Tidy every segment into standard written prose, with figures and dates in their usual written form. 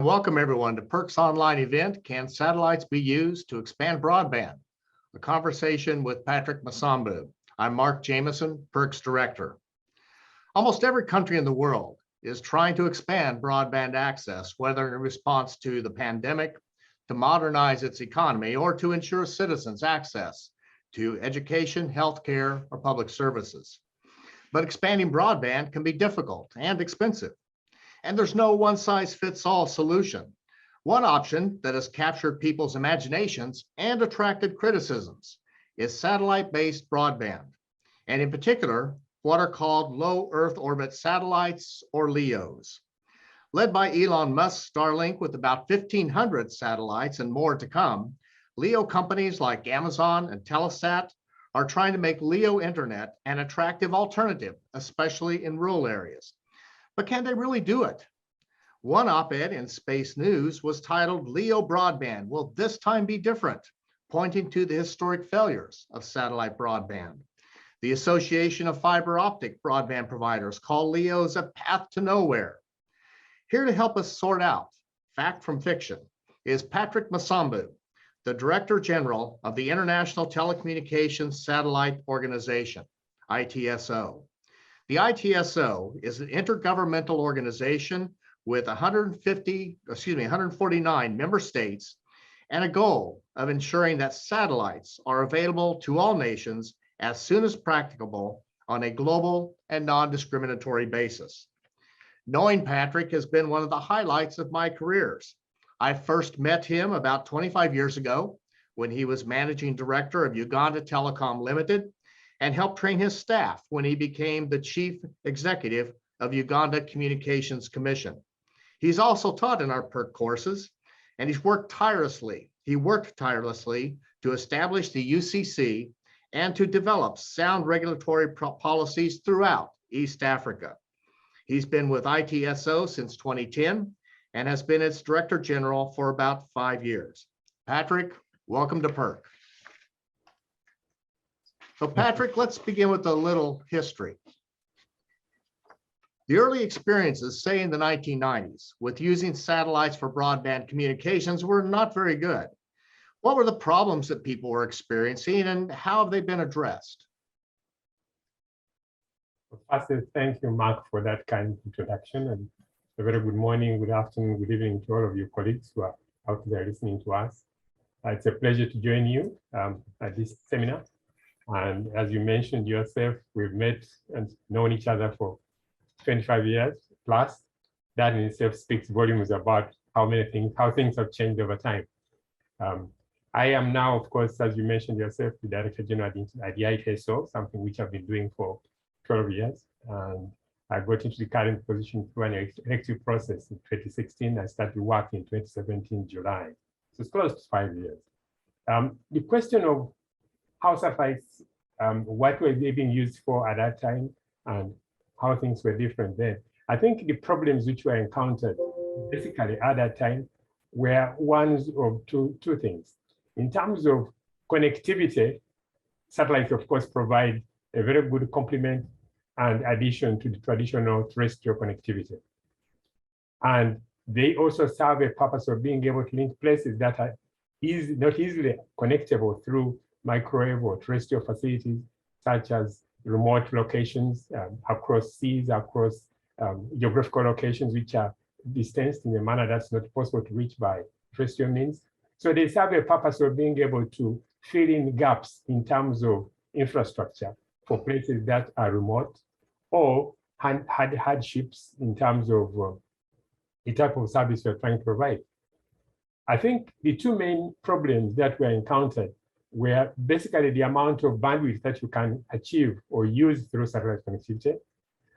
Welcome everyone to PURC's online event, Can Satellites Be Used to Expand Broadband? A conversation with Patrick Masambu. I'm Mark Jameson, PURC's director. Almost every country in the world is trying to expand broadband access, whether in response to the pandemic, to modernize its economy, or to ensure citizens access to education, healthcare, or public services. But expanding broadband can be difficult and expensive. And there's no one-size-fits-all solution. One option that has captured people's imaginations and attracted criticisms is satellite-based broadband, and in particular, what are called low Earth orbit satellites, or LEOs. Led by Elon Musk's Starlink with about 1,500 satellites and more to come, LEO companies like Amazon and Telesat are trying to make LEO internet an attractive alternative, especially in rural areas. But can they really do it? One op-ed in Space News was titled, "LEO Broadband Will This Time Be Different?" pointing to the historic failures of satellite broadband. The Association of Fiber Optic Broadband Providers call LEOs a path to nowhere. Here to help us sort out fact from fiction is Patrick Masambu, the Director General of the International Telecommunications Satellite Organization, ITSO. The ITSO is an intergovernmental organization with 149 member states and a goal of ensuring that satellites are available to all nations as soon as practicable on a global and non-discriminatory basis. Knowing Patrick has been one of the highlights of my careers. I first met him about 25 years ago when he was managing director of Uganda Telecom Limited, and helped train his staff when he became the chief executive of Uganda Communications Commission. He's also taught in our PURC courses, and he's worked tirelessly. He worked tirelessly to establish the UCC and to develop sound regulatory policies throughout East Africa. He's been with ITSO since 2010 and has been its Director General for about 5 years. Patrick, welcome to PURC. So Patrick, let's begin with a little history. The early experiences, say in the 1990s, with using satellites for broadband communications were not very good. What were the problems that people were experiencing and how have they been addressed? First, thank you, Mark, for that kind introduction, and a very good morning, good afternoon, good evening to all of your colleagues who are out there listening to us. It's a pleasure to join you at this seminar. And as you mentioned yourself, we've met and known each other for 25 years plus. That in itself speaks volumes about how things have changed over time. I am now, of course, as you mentioned yourself, the Director General at the ITSO, something which I've been doing for 12 years. And I got into the current position through an elective process in 2016. I started work in 2017, July. So it's close to 5 years. The question of how satellites, what were they being used for at that time and how things were different then. I think the problems which were encountered basically at that time were ones of two things. In terms of connectivity, satellites of course provide a very good complement and addition to the traditional terrestrial connectivity. And they also serve a purpose of being able to link places that are not easily connectable through microwave or terrestrial facilities, such as remote locations across seas, across geographical locations which are distanced in a manner that's not possible to reach by terrestrial means. So they serve a purpose of being able to fill in gaps in terms of infrastructure for places that are remote or had hardships in terms of the type of service we're trying to provide. I think the two main problems that were encountered were basically the amount of bandwidth that you can achieve or use through satellite connectivity.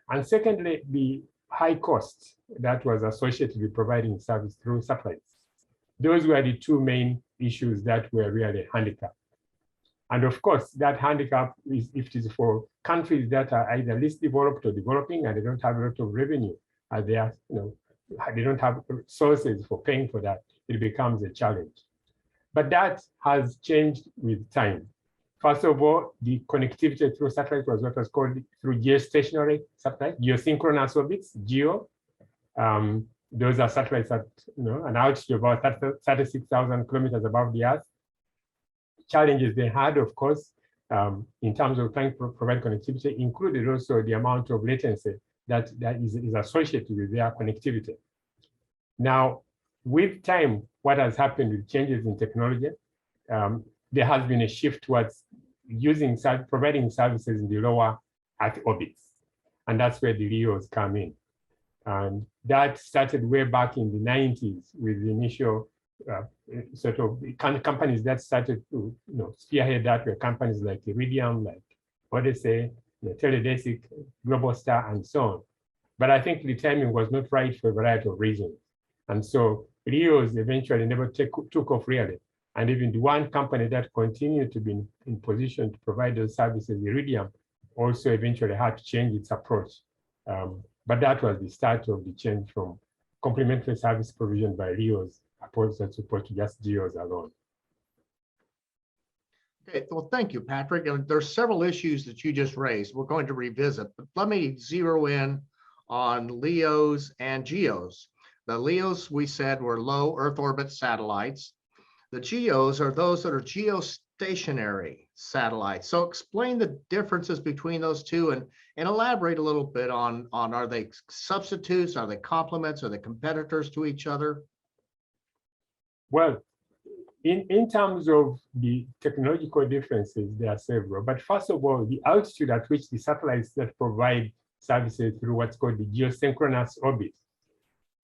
And secondly, the high cost that was associated with providing service through satellites. Those were the two main issues that were really handicapped. And of course, that handicap is if it is for countries that are either least developed or developing and they don't have a lot of revenue, they don't have sources for paying for that, it becomes a challenge. But that has changed with time. First of all, the connectivity through satellite was what was called through geostationary satellite, geosynchronous orbits, GEO. Those are satellites at an altitude about 36,000 kilometers above the Earth. Challenges they had, of course, in terms of trying to provide connectivity, included also the amount of latency that is associated with their connectivity. Now, with time, what has happened with changes in technology, there has been a shift towards providing services in the lower Earth orbits. And that's where the LEOs come in. And that started way back in the 90s with the initial sort of companies that started to spearhead that were companies like Iridium, like Odyssey, Teledesic, Globalstar, and so on. But I think the timing was not right for a variety of reasons. And so LEOs eventually never took off really. And even the one company that continued to be in position to provide those services, Iridium, also eventually had to change its approach. But that was the start of the change from complementary service provision by LEOs opposed to just GEOs alone. Okay, well, thank you, Patrick. And there's several issues that you just raised we're going to revisit, but let me zero in on LEOs and GEOs. The LEOs, we said, were low Earth orbit satellites. The GEOs are those that are geostationary satellites. So explain the differences between those two and elaborate a little bit on are they substitutes, are they complements, are they competitors to each other? Well, in terms of the technological differences, there are several. But first of all, the altitude at which the satellites that provide services through what's called the geosynchronous orbit,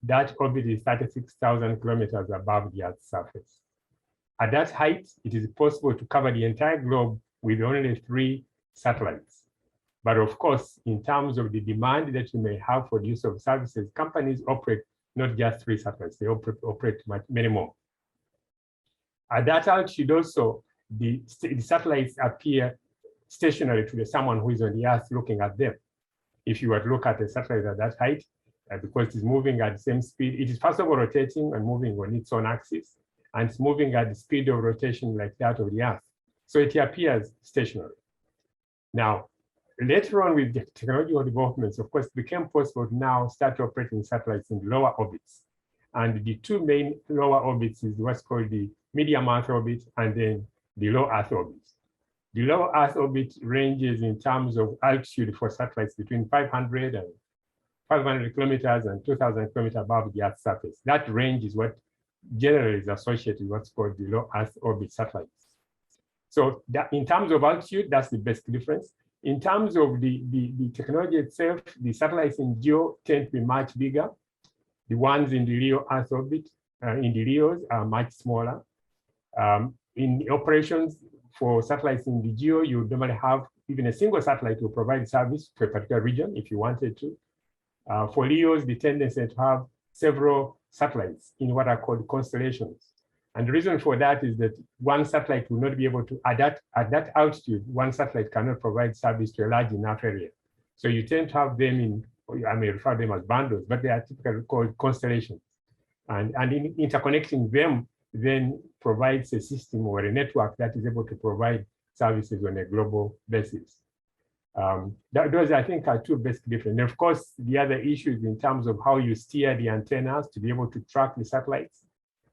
that orbit is 36,000 kilometers above the Earth's surface. At that height, it is possible to cover the entire globe with only 3 satellites. But of course, in terms of the demand that you may have for the use of services, companies operate not just 3 satellites, they operate many more. At that altitude also, the satellites appear stationary to someone who is on the Earth looking at them. If you were to look at a satellite at that height, because it is moving at the same speed, it is first of all rotating and moving on its own axis, and it's moving at the speed of rotation like that of the Earth. So it appears stationary. Now, later on with the technological developments, of course, it became possible to now start operating satellites in lower orbits. And the 2 main lower orbits is what's called the medium Earth orbit and then the low Earth orbit. The low Earth orbit ranges in terms of altitude for satellites between 500 kilometers and 2,000 kilometers above the Earth's surface. That range is what generally is associated with what's called the low Earth orbit satellites. So that in terms of altitude, that's the best difference. In terms of the technology itself, the satellites in GEO tend to be much bigger. The ones in the LEO Earth orbit, in the LEOs, are much smaller. In the operations for satellites in the GEO, you would normally have even a single satellite to provide service to a particular region if you wanted to. For LEOs, the tendency to have several satellites in what are called constellations. And the reason for that is that one satellite will not be able to, at that altitude, one satellite cannot provide service to a large enough area. So you tend to have them in, I may refer to them as bundles, but they are typically called constellations. And interconnecting them then provides a system or a network that is able to provide services on a global basis. Those, I think, are 2 basic differences. And of course, the other issues in terms of how you steer the antennas to be able to track the satellites.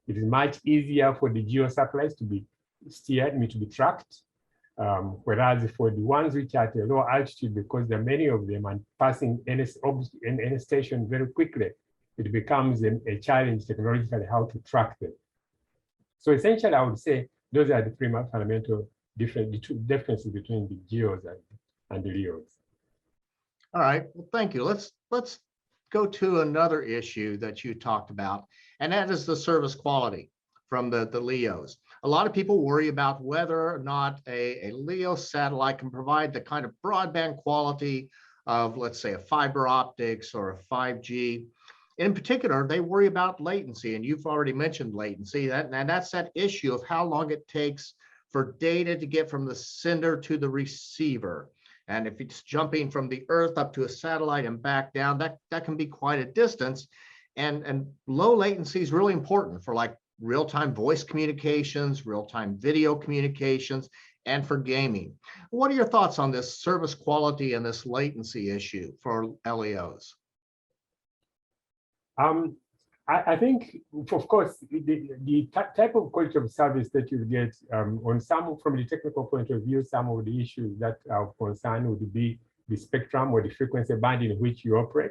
It is much easier for the GEO satellites to be steered, to be tracked, whereas for the ones which are at a lower altitude, because there are many of them and passing any station very quickly, it becomes a challenge technologically how to track them. So essentially, I would say those are the 3 fundamental differences between the GEOs and the LEOs. All right, well, thank you. Let's go to another issue that you talked about, and that is the service quality from the LEOs. A lot of people worry about whether or not a LEO satellite can provide the kind of broadband quality of, let's say, a fiber optics or a 5G. In particular, they worry about latency, and you've already mentioned latency, and that's that issue of how long it takes for data to get from the sender to the receiver. And if it's jumping from the Earth up to a satellite and back down, that can be quite a distance. And low latency is really important for like real-time voice communications, real-time video communications, and for gaming. What are your thoughts on this service quality and this latency issue for LEOs? I think, of course, the type of quality of service that you get on some, from the technical point of view, some of the issues that are of concern would be the spectrum or the frequency band in which you operate.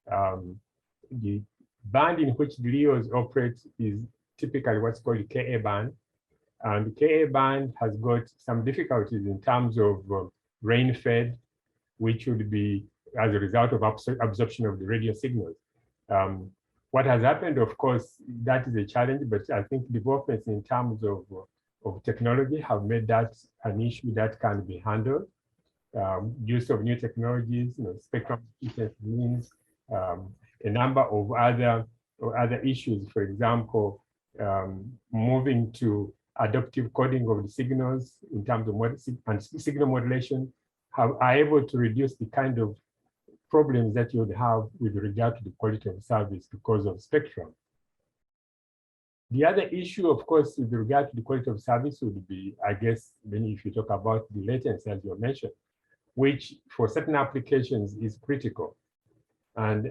The band in which the LEOs operate is typically what's called the KA band. And the KA band has got some difficulties in terms of rain fed, which would be as a result of absorption of the radio signals. What has happened, of course, that is a challenge, but I think developments in terms of technology have made that an issue that can be handled. Use of new technologies, spectrum means a number of other issues. For example, moving to adaptive coding of the signals in terms of signal modulation are able to reduce the kind of problems that you would have with regard to the quality of service because of spectrum. The other issue, of course, with regard to the quality of service would be, I guess, then if you talk about the latency, as you mentioned, which for certain applications is critical. And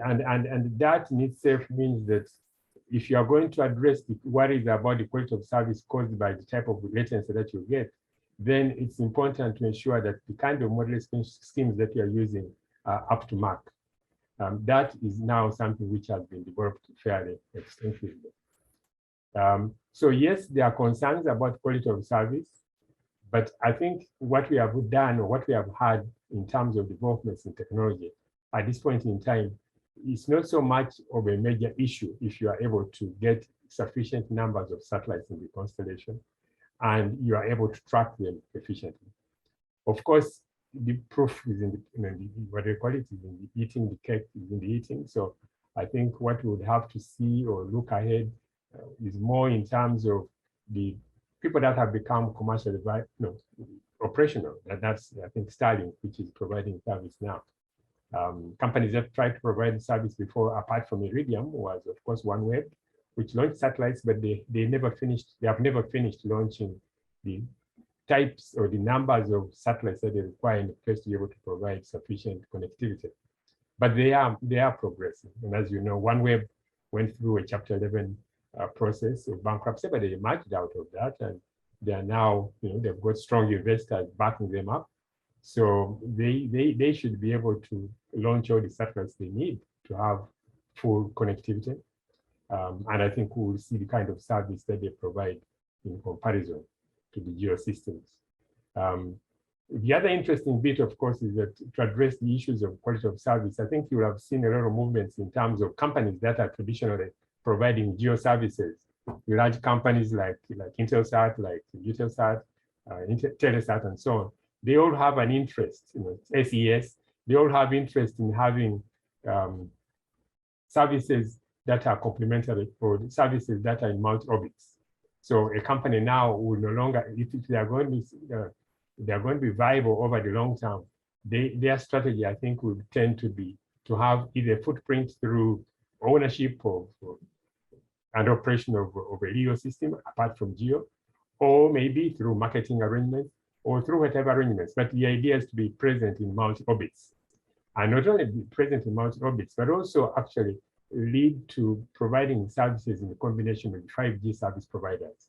that in itself means that if you are going to address the worries about the quality of service caused by the type of latency that you get, then it's important to ensure that the kind of modulation schemes that you are using are up to mark. That is now something which has been developed fairly extensively. So yes, there are concerns about quality of service, but I think what we have done or what we have had in terms of developments in technology at this point in time, it's not so much of a major issue if you are able to get sufficient numbers of satellites in the constellation and you are able to track them efficiently. Of course, the proof is in what they call it is in the eating, the cake is in the eating. So I think what we would have to see or look ahead is more in terms of the people that have become commercially operational. That's, I think, Starlink, which is providing service now. Companies that tried to provide service before, apart from Iridium, was of course OneWeb, which launched satellites, but they have never finished launching the types or the numbers of satellites that they require in place to be able to provide sufficient connectivity. But they are progressing. And as you know, OneWeb went through a Chapter 11 process of bankruptcy, but they emerged out of that, and they are now, they've got strong investors backing them up. So they should be able to launch all the satellites they need to have full connectivity. And I think we will see the kind of service that they provide in comparison to the Geosystems. The other interesting bit, of course, is that to address the issues of quality of service, I think you will have seen a lot of movements in terms of companies that are traditionally providing geo services. Large companies like Intelsat, like Eutelsat, Telesat, and so on. They all have an interest, SES, they all have interest in having services that are complementary or services that are in multi-orbits. So a company now will no longer, if they are going to be viable over the long term, their strategy, I think, would tend to be to have either footprint through ownership of and operation of a LEO system apart from GEO, or maybe through marketing arrangements or through whatever arrangements. But the idea is to be present in multi-orbits. And not only be present in multi-orbits, but also actually lead to providing services in a combination with 5G service providers.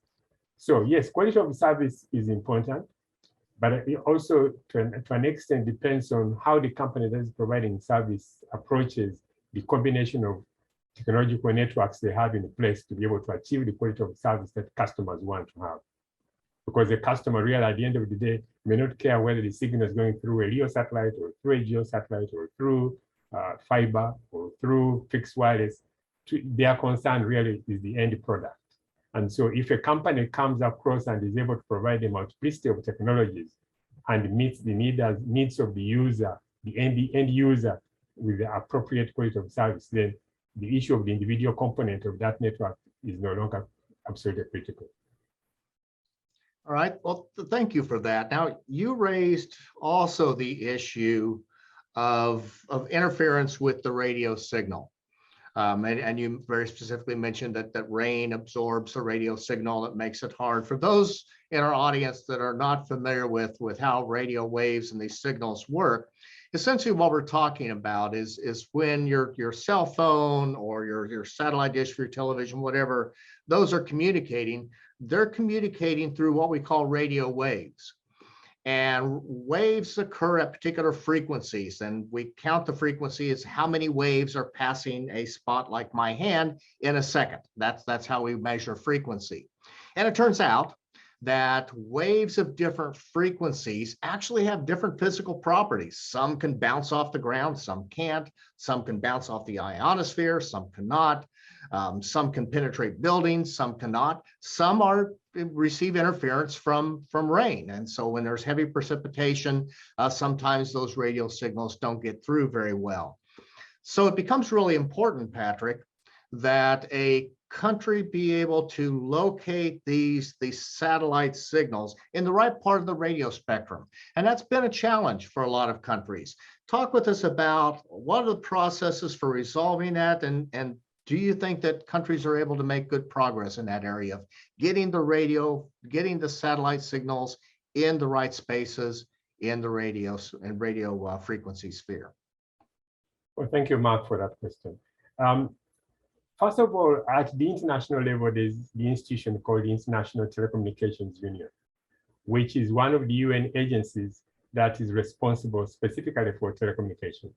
So yes, quality of service is important, but it also to an extent depends on how the company that is providing service approaches the combination of technological networks they have in place to be able to achieve the quality of service that customers want to have. Because the customer really at the end of the day may not care whether the signal is going through a LEO satellite or through a GEO satellite or through fiber or through fixed wireless. Their concern really is the end product. And so if a company comes across and is able to provide a multiplicity of technologies and meets the needs of the user, the end user, with the appropriate quality of service, then the issue of the individual component of that network is no longer absolutely critical. All right, well, thank you for that. Now, you raised also the issue of interference with the radio signal. And you very specifically mentioned that rain absorbs the radio signal. That makes it hard. For those in our audience that are not familiar with how radio waves and these signals work, Essentially, what we're talking about is when your cell phone or your satellite dish for your television, whatever, those are communicating, they're communicating through what we call radio waves. And waves occur at particular frequencies, and we count the frequency as how many waves are passing a spot like my hand in a second. That's how we measure frequency. And it turns out that waves of different frequencies actually have different physical properties. Some can bounce off the ground, some can't. Some can bounce off the ionosphere, some cannot. Some can penetrate buildings, some cannot. Some receive interference from rain. And so when there's heavy precipitation, sometimes those radio signals don't get through very well. So it becomes really important, Patrick, that a country be able to locate these satellite signals in the right part of the radio spectrum. And that's been a challenge for a lot of countries. Talk with us about what are the processes for resolving that, and do you think that countries are able to make good progress in that area of getting the satellite signals in the right spaces in the radio frequency sphere? Well, thank you, Mark, for that question. First of all, at the international level, there's the institution called the International Telecommunications Union, which is one of the UN agencies that is responsible specifically for telecommunications.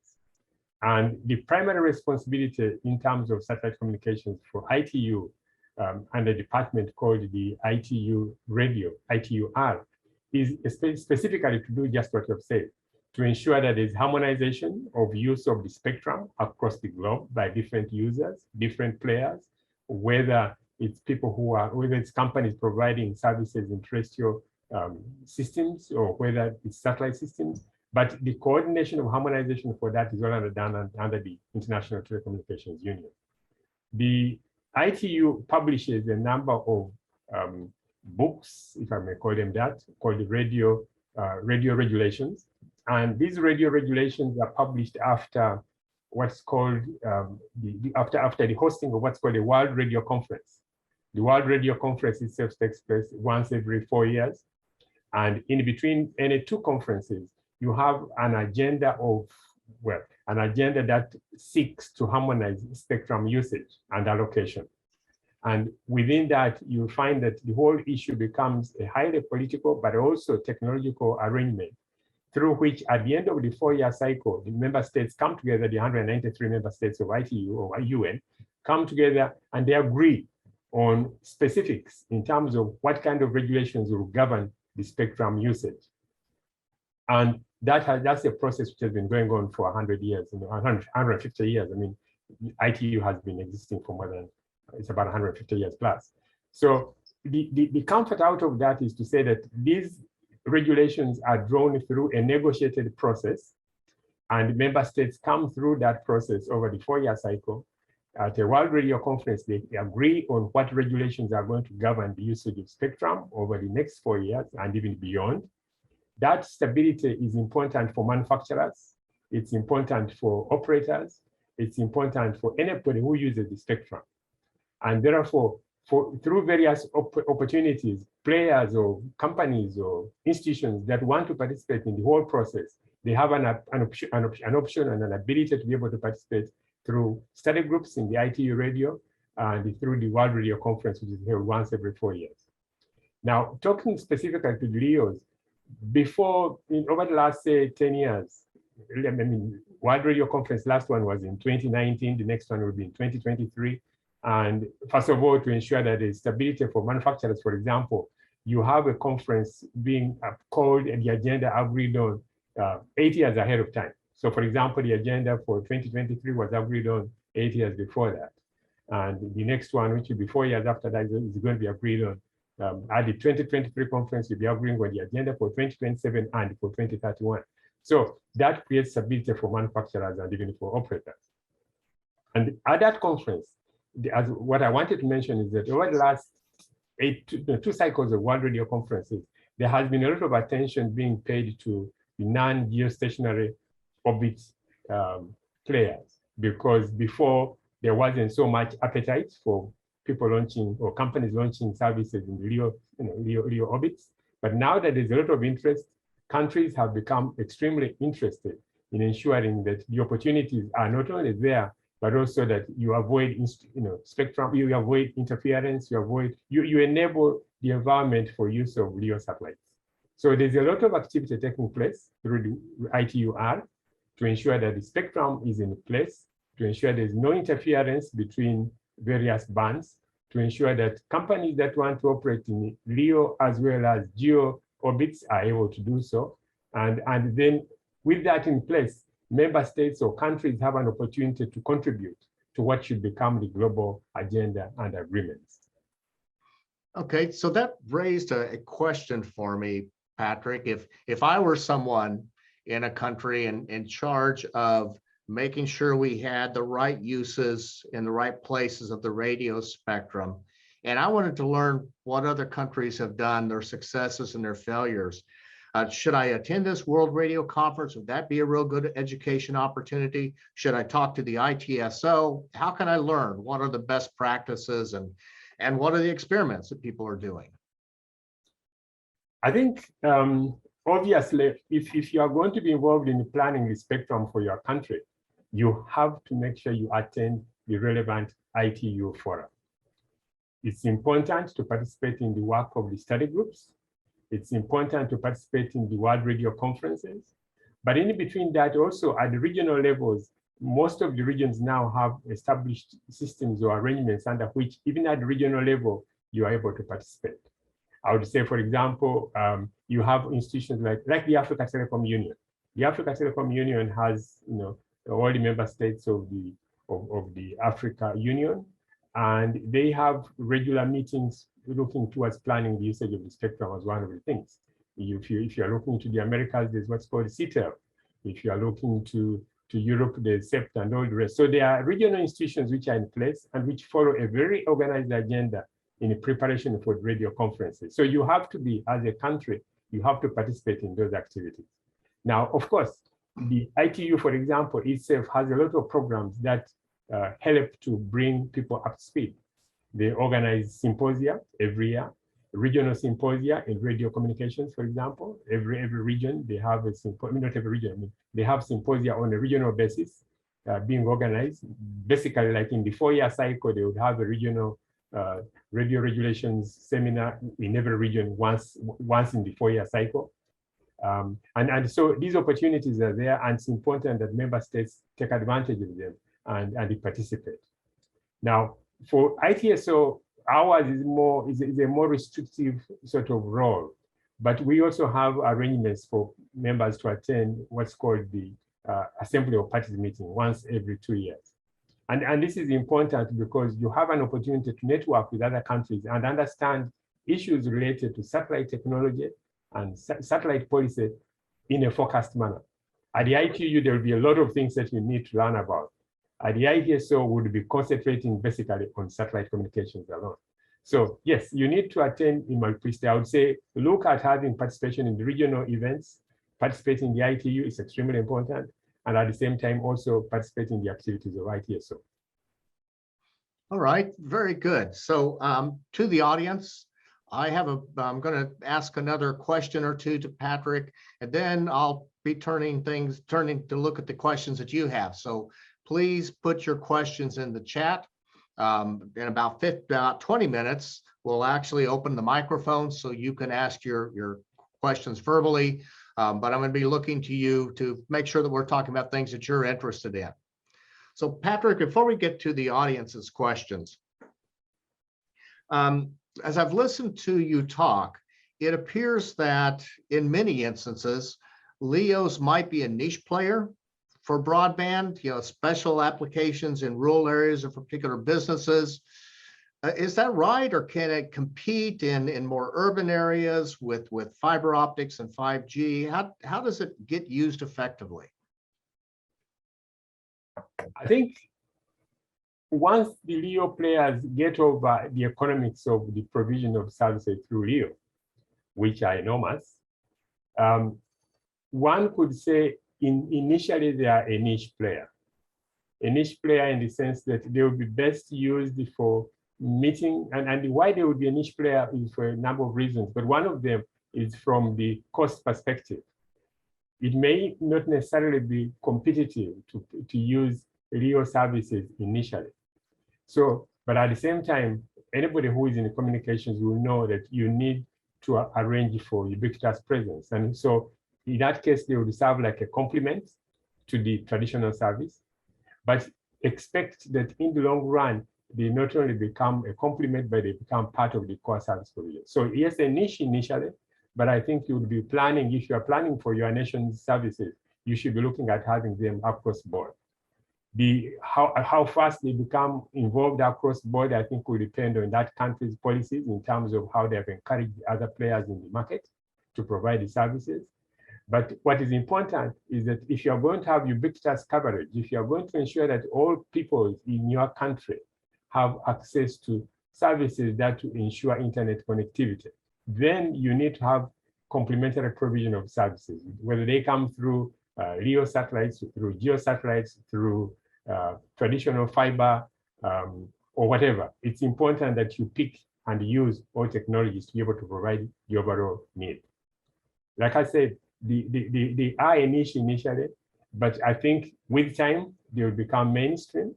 And the primary responsibility in terms of satellite communications for ITU and a department called the ITU Radio, ITUR, is specifically to do just what you've said, to ensure that there's harmonization of use of the spectrum across the globe by different users, different players, whether it's whether it's companies providing services in terrestrial systems or whether it's satellite systems. But the coordination of harmonization for that is all done under the International Telecommunications Union. The ITU publishes a number of books, if I may call them that, called the radio regulations. And these radio regulations are published after what's called after the hosting of what's called a World Radio Conference. The World Radio Conference itself takes place once every 4 years. And in between any two conferences, you have an agenda that seeks to harmonize spectrum usage and allocation. And within that, you find that the whole issue becomes a highly political, but also technological arrangement through which at the end of the 4-year cycle, the member states come together, the 193 member states of ITU or UN, come together and they agree on specifics in terms of what kind of regulations will govern the spectrum usage. And that's a process which has been going on for 100 years, 150 years. I mean, ITU has been existing for more than, it's about 150 years plus. So the comfort out of that is to say that these regulations are drawn through a negotiated process, and member states come through that process over the 4-year cycle. At a World Radio Conference, they agree on what regulations are going to govern the usage of spectrum over the next 4 years and even beyond. That stability is important for manufacturers, it's important for operators, it's important for anybody who uses the spectrum. And therefore, through various opportunities, players or companies or institutions that want to participate in the whole process, they have an option and an ability to be able to participate through study groups in the ITU radio and through the World Radio Conference, which is held once every 4 years. Now, talking specifically to the LEOs, over the last, say, 10 years, I mean, World Radio Conference, last one was in 2019, the next one will be in 2023. And first of all, to ensure that there's stability for manufacturers, for example, you have a conference being called and the agenda agreed on 8 years ahead of time. So for example, the agenda for 2023 was agreed on 8 years before that. And the next one, which will be 4 years after that, is going to be agreed on. At the 2023 conference, we'll be agreeing on the agenda for 2027 and for 2031. So that creates stability for manufacturers and even for operators. And at that conference, what I wanted to mention is that over the last two cycles of World Radio Conferences, there has been a lot of attention being paid to the non-geostationary orbit players, because before there wasn't so much appetite for people launching or companies launching services in the LEO orbits. But now that there's a lot of interest, countries have become extremely interested in ensuring that the opportunities are not only there, but also that you avoid, spectrum, you avoid interference, you enable the environment for use of LEO satellites. So there's a lot of activity taking place through the ITUR to ensure that the spectrum is in place, to ensure there's no interference between various bands, to ensure that companies that want to operate in LEO as well as GEO orbits are able to do so. And then with that in place, member states or countries have an opportunity to contribute to what should become the global agenda and agreements. Okay, so that raised a question for me, Patrick. If I were someone in a country in charge of making sure we had the right uses in the right places of the radio spectrum, and I wanted to learn what other countries have done, their successes and their failures, should I attend this World Radio Conference? Would that be a real good education opportunity? Should I talk to the ITSO? How can I learn? What are the best practices and what are the experiments that people are doing? I think, obviously, if you are going to be involved in planning the spectrum for your country, you have to make sure you attend the relevant ITU fora. It's important to participate in the work of the study groups. It's important to participate in the World Radio conferences. But in between that, also at the regional levels, most of the regions now have established systems or arrangements under which, even at the regional level, you are able to participate. I would say, for example, you have institutions like the Africa Telecom Union. The Africa Telecom Union has, all the member states of the Africa Union, and they have regular meetings looking towards planning the usage of the spectrum as one of the things. If you are looking to the Americas, there's what's called CTEL. If you are looking to Europe, there's CEPT and all the rest. So there are regional institutions which are in place and which follow a very organized agenda in the preparation for radio conferences. So you have to be, as a country, you have to participate in those activities. Now, of course, the ITU, for example, itself has a lot of programs that help to bring people up to speed. They organize symposia every year, regional symposia in radio communications, for example. Every region, they have a symposia, not every region, I mean, they have symposia on a regional basis being organized. Basically, like in the 4-year cycle, they would have a regional radio regulations seminar in every region once in the 4-year cycle. And so these opportunities are there, and it's important that member states take advantage of them and they participate. Now, for ITSO, ours is a more restrictive sort of role, but we also have arrangements for members to attend what's called the Assembly of Parties meeting once every 2 years. And this is important because you have an opportunity to network with other countries and understand issues related to satellite technology and satellite policy in a focused manner. At the ITU, there will be a lot of things that you need to learn about. At the ITSO, would be concentrating basically on satellite communications alone. So yes, you need to attend in multiplicity. I would say, look at having participation in the regional events. Participating in the ITU is extremely important. And at the same time, also participate in the activities of ITSO. All right, very good. So to the audience, I'm going to ask another question or two to Patrick, and then I'll be turning to look at the questions that you have. So please put your questions in the chat. In about 20 minutes, we'll actually open the microphone so you can ask your questions verbally. But I'm going to be looking to you to make sure that we're talking about things that you're interested in. So Patrick, before we get to the audience's questions, as I've listened to you talk, it appears that in many instances, LEOs might be a niche player for broadband, special applications in rural areas or for particular businesses. Is that right? Or can it compete in more urban areas with fiber optics and 5G? How does it get used effectively? I think once the LEO players get over the economics of the provision of services through LEO, which are enormous, one could say initially they are a niche player. A niche player in the sense that they will be best used for meeting, and why they would be a niche player is for a number of reasons, but one of them is from the cost perspective. it may not necessarily be competitive to use LEO services initially. So, but at the same time, anybody who is in communications will know that you need to arrange for ubiquitous presence. And so in that case, they would serve like a complement to the traditional service, but expect that in the long run, they not only become a complement, but they become part of the core service provision. So yes, a niche initially, but I think you would be planning, if you are planning for your nation's services, you should be looking at having them across board. How fast they become involved across board, I think will depend on that country's policies in terms of how they have encouraged other players in the market to provide the services. But what is important is that if you are going to have ubiquitous coverage, if you are going to ensure that all people in your country have access to services that will ensure internet connectivity, then you need to have complementary provision of services, whether they come through LEO satellites, through geosatellites, through traditional fiber, or whatever. It's important that you pick and use all technologies to be able to provide the overall need. Like I said, they are a niche initially, but I think with time, they will become mainstream.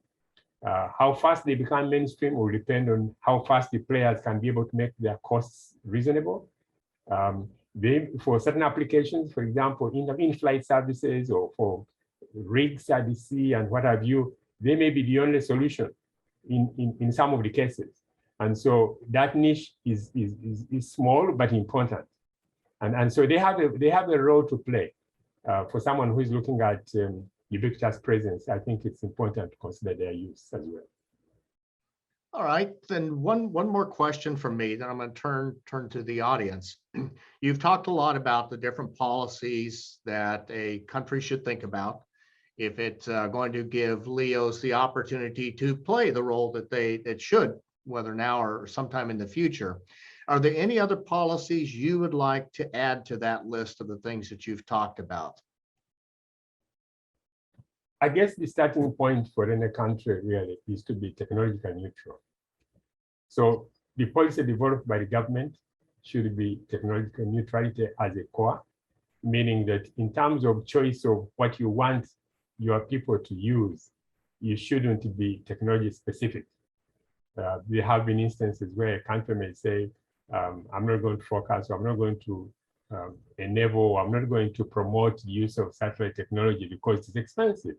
How fast they become mainstream will depend on how fast the players can be able to make their costs reasonable. For certain applications, for example, in-flight services or for rigs at the sea and what have you, they may be the only solution in some of the cases. And so that niche is small but important. And so they have a role to play. For someone who is looking at ubiquitous presence, I think it's important to consider their use as well. All right, then one more question from me, then I'm going to turn to the audience. You've talked a lot about the different policies that a country should think about if it's going to give LEOs the opportunity to play the role that it should, whether now or sometime in the future. Are there any other policies you would like to add to that list of the things that you've talked about? I guess the starting point for any country really is to be technologically neutral. So the policy developed by the government should be technological neutrality as a core, meaning that in terms of choice of what you want your people to use, you shouldn't be technology specific. There have been instances where a country may say, I'm not going to focus, or I'm not going to enable, I'm not going to promote the use of satellite technology because it's expensive.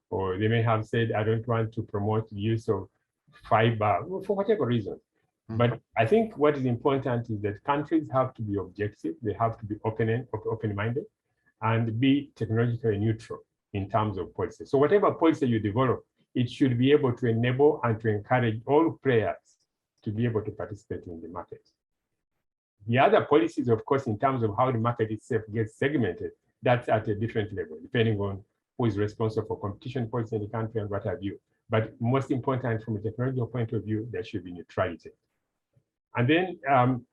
Or they may have said, I don't want to promote the use of fiber for whatever reason. Mm-hmm. But I think what is important is that countries have to be objective, they have to be open-minded, and be technologically neutral in terms of policy. So whatever policy you develop, it should be able to enable and to encourage all players to be able to participate in the market. The other policies, of course, in terms of how the market itself gets segmented, that's at a different level, depending on who is responsible for competition policy in the country and what have you. But most important from a technological point of view, there should be neutrality. And then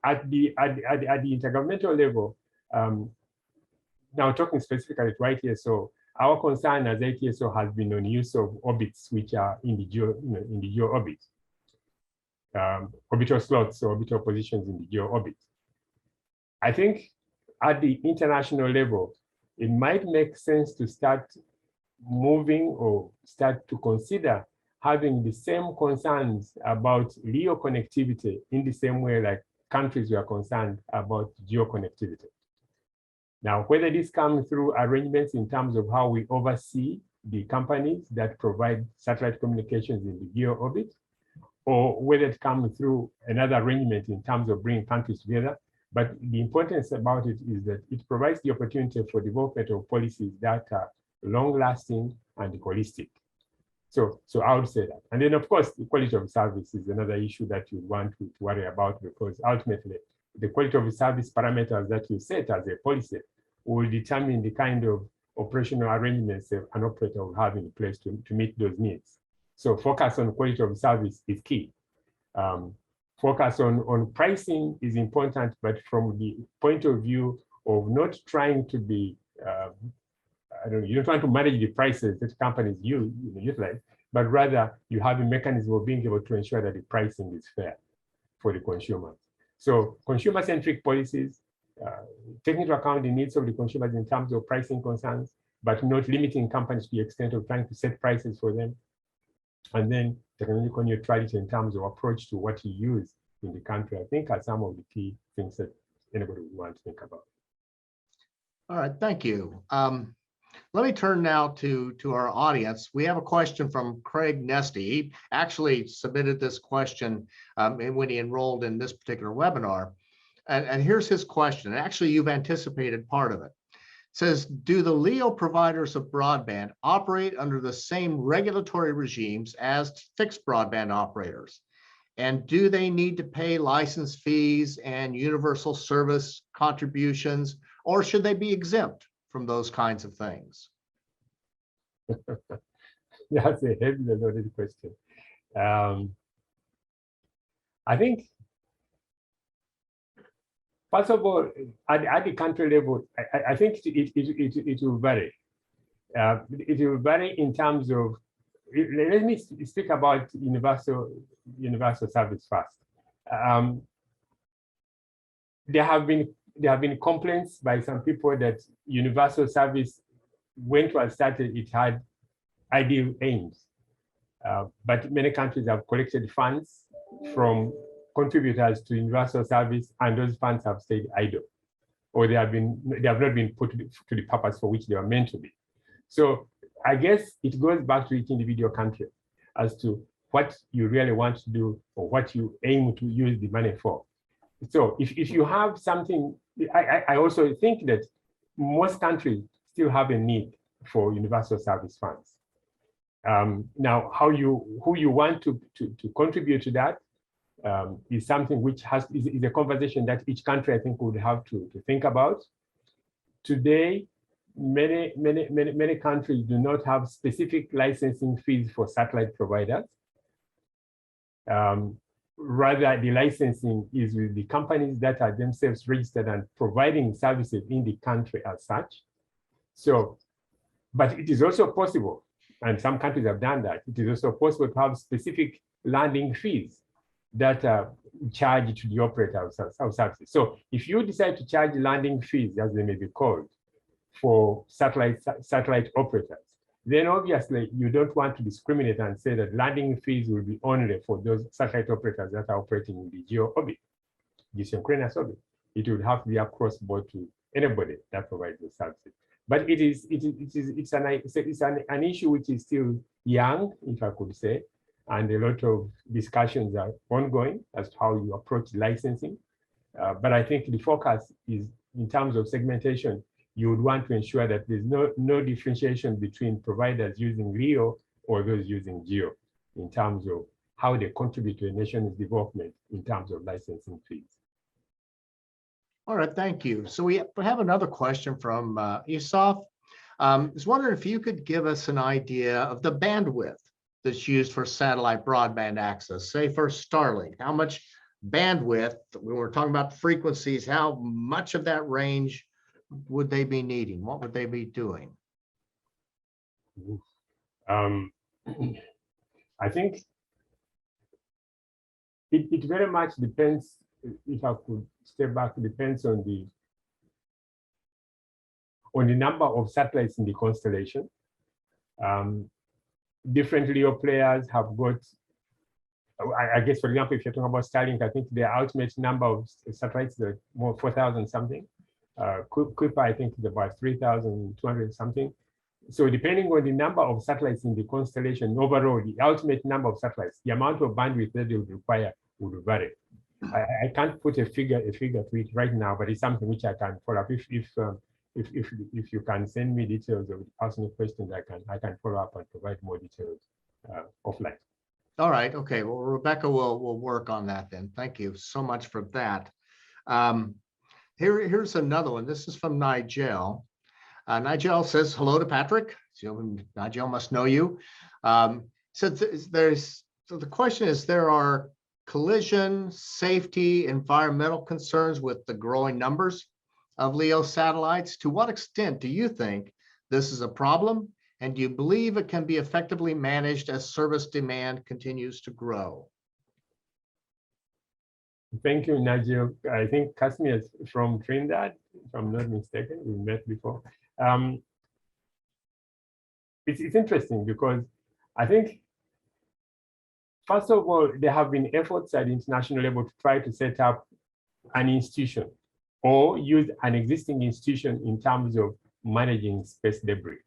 at the intergovernmental level, now talking specifically to ITSO, our concern as ITSO has been on use of orbits which are in the geo orbit, orbital slots or orbital positions in the geo orbit. I think at the international level, it might make sense to start moving or start to consider having the same concerns about LEO connectivity in the same way like countries were concerned about geo connectivity. Now, whether this comes through arrangements in terms of how we oversee the companies that provide satellite communications in the geo orbit, or whether it comes through another arrangement in terms of bringing countries together. But the importance about it is that it provides the opportunity for development of policies that are long-lasting and holistic. So I would say that. And then, of course, the quality of service is another issue that you want to worry about, because ultimately, the quality of service parameters that you set as a policy will determine the kind of operational arrangements an operator will have in place to meet those needs. So focus on quality of service is key. Focus on pricing is important, but from the point of view of not trying to be, you don't want to manage the prices that companies utilize, but rather you have a mechanism of being able to ensure that the pricing is fair for the consumers. So consumer-centric policies, taking into account the needs of the consumers in terms of pricing concerns, but not limiting companies to the extent of trying to set prices for them. And then technological neutrality in terms of approach to what you use in the country, I think are some of the key things that anybody would want to think about. All right, thank you. Let me turn now to our audience. We have a question from Craig Nesty. He actually submitted this question when he enrolled in this particular webinar. And here's his question. Actually, you've anticipated part of it. It says, do the LEO providers of broadband operate under the same regulatory regimes as fixed broadband operators? And do they need to pay license fees and universal service contributions, or should they be exempt from those kinds of things? That's a heavily loaded question. I think, first of all, at the country level, I think it will vary. It will vary in terms of, let me speak about universal service first. There have been complaints by some people that universal service, when it was started, it had ideal aims. But many countries have collected funds from contributors to universal service, and those funds have stayed idle, or they have not been put to the purpose for which they were meant to be. So I guess it goes back to each individual country as to what you really want to do or what you aim to use the money for. So if you have something, I also think that most countries still have a need for universal service funds. Now, who you want to contribute to that is something which is a conversation that each country, I think, would have to think about. Today, many countries do not have specific licensing fees for satellite providers. Rather, the licensing is with the companies that are themselves registered and providing services in the country as such. So, but it is also possible, and some countries have done that, it is also possible to have specific landing fees that are charged to the operator of services. So if you decide to charge landing fees, as they may be called, for satellite operators, then obviously you don't want to discriminate and say that landing fees will be only for those satellite operators that are operating in the geo orbit, geosynchronous orbit. It would have to be across board to anybody that provides the services. But it's an issue which is still young, if I could say, and a lot of discussions are ongoing as to how you approach licensing. But I think the focus is, in terms of segmentation, you would want to ensure that there's no differentiation between providers using LEO or those using GEO in terms of how they contribute to a nation's development in terms of licensing fees. All right, thank you. So we have another question from Isov. I was wondering if you could give us an idea of the bandwidth that's used for satellite broadband access, say for Starlink. How much bandwidth, when we're talking about frequencies, how much of that range would they be needing? What would they be doing? I think it very much depends, if I could step back, it depends on the number of satellites in the constellation. Different LEO players have got, I guess, for example, if you're talking about Starlink, I think the ultimate number of satellites is more 4,000 something. Kuiper, I think, is about 3,200 something. So depending on the number of satellites in the constellation, overall, the ultimate number of satellites, the amount of bandwidth that they would require would vary. I can't put a figure to it right now, but it's something which I can follow up. If you can send me details of the personal questions, I can follow up and provide more details offline. All right. Okay. Well, Rebecca will work on that then. Thank you so much for that. Here's another one. This is from Nigel. Nigel says hello to Patrick. So Nigel must know you. So the question is, there are collision, safety, environmental concerns with the growing numbers of LEO satellites. To what extent do you think this is a problem? And do you believe it can be effectively managed as service demand continues to grow? Thank you, Nigel. I think Casimir is from Trinidad, if I'm not mistaken. We met before. It's interesting because I think, first of all, there have been efforts at the international level to try to set up an institution or use an existing institution in terms of managing space debris.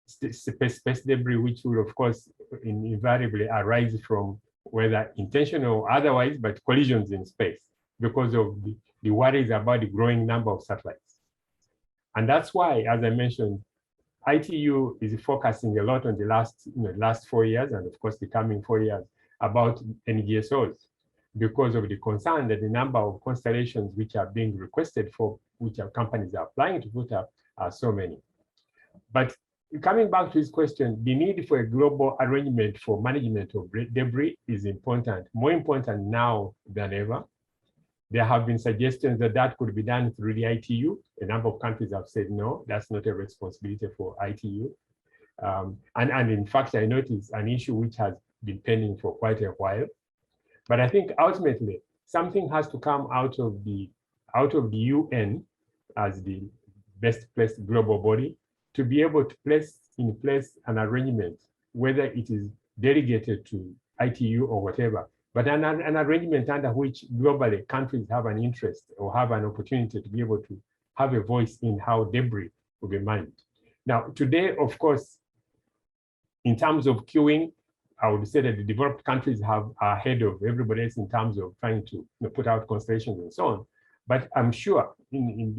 Space debris, which will, of course, invariably arise from whether intentional or otherwise, but collisions in space because of the worries about the growing number of satellites. And that's why, as I mentioned, ITU is focusing a lot on the last 4 years, and of course the coming 4 years, about NGSOs, because of the concern that the number of constellations which are being requested for, which our companies are applying to put up, are so many. But coming back to this question, the need for a global arrangement for management of debris is important, more important now than ever. There have been suggestions that that could be done through the ITU. A number of countries have said, no, that's not a responsibility for ITU. And in fact, I noticed an issue which has been pending for quite a while. But I think ultimately, something has to come out of the UN as the best placed global body to be able to place in place an arrangement, whether it is delegated to ITU or whatever, but an arrangement under which globally countries have an interest or have an opportunity to be able to have a voice in how debris will be managed. Now, today, of course, in terms of queuing, I would say that the developed countries are ahead of everybody else in terms of trying to put out constellations and so on. But I'm sure in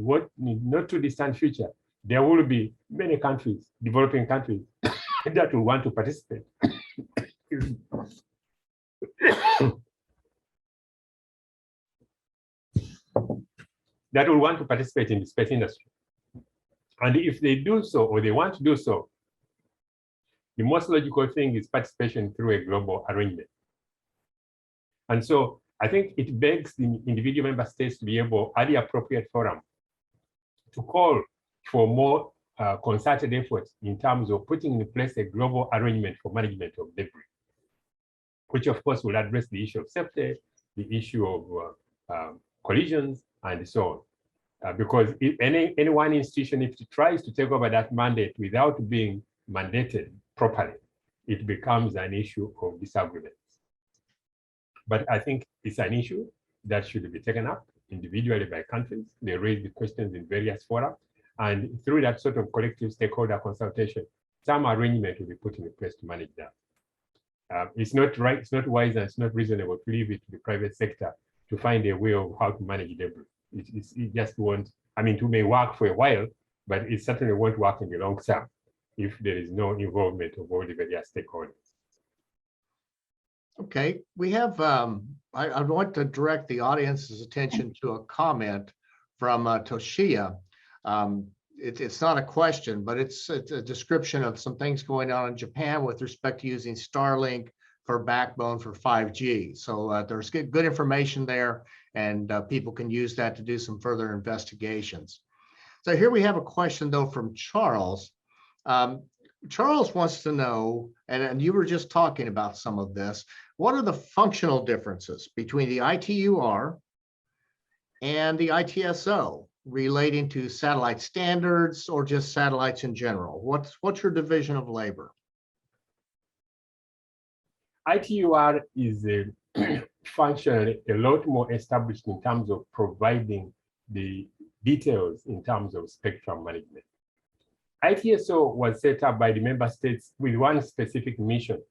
not too distant future, there will be many countries, developing countries, that will want to participate. That will want to participate in the space industry. And if they do so, or they want to do so, the most logical thing is participation through a global arrangement. And so I think it begs the individual member states to be able, at the appropriate forum, to call for more concerted efforts in terms of putting in place a global arrangement for management of debris, which of course will address the issue of safety, the issue of collisions, and so on. Because if any one institution, if it tries to take over that mandate without being mandated properly, it becomes an issue of disagreements. But I think it's an issue that should be taken up individually by countries. They raise the questions in various fora, and through that sort of collective stakeholder consultation, some arrangement will be put in place to manage that. It's not right, it's not wise, and it's not reasonable to leave it to the private sector to find a way of how to manage debris. It just won't, I mean, it may work for a while, but it certainly won't work in the long term if there is no involvement of all the various stakeholders. Okay, we have, I want to direct the audience's attention to a comment from Toshia. It's not a question, but it's a description of some things going on in Japan with respect to using Starlink for backbone for 5G. So there's good information there, and people can use that to do some further investigations. So here we have a question though from Charles. Charles wants to know, and you were just talking about some of this, what are the functional differences between the ITUR and the ITSO relating to satellite standards or just satellites in general? What's your division of labor? ITUR is functionally a lot more established in terms of providing the details in terms of spectrum management. ITSO was set up by the member states with one specific mission,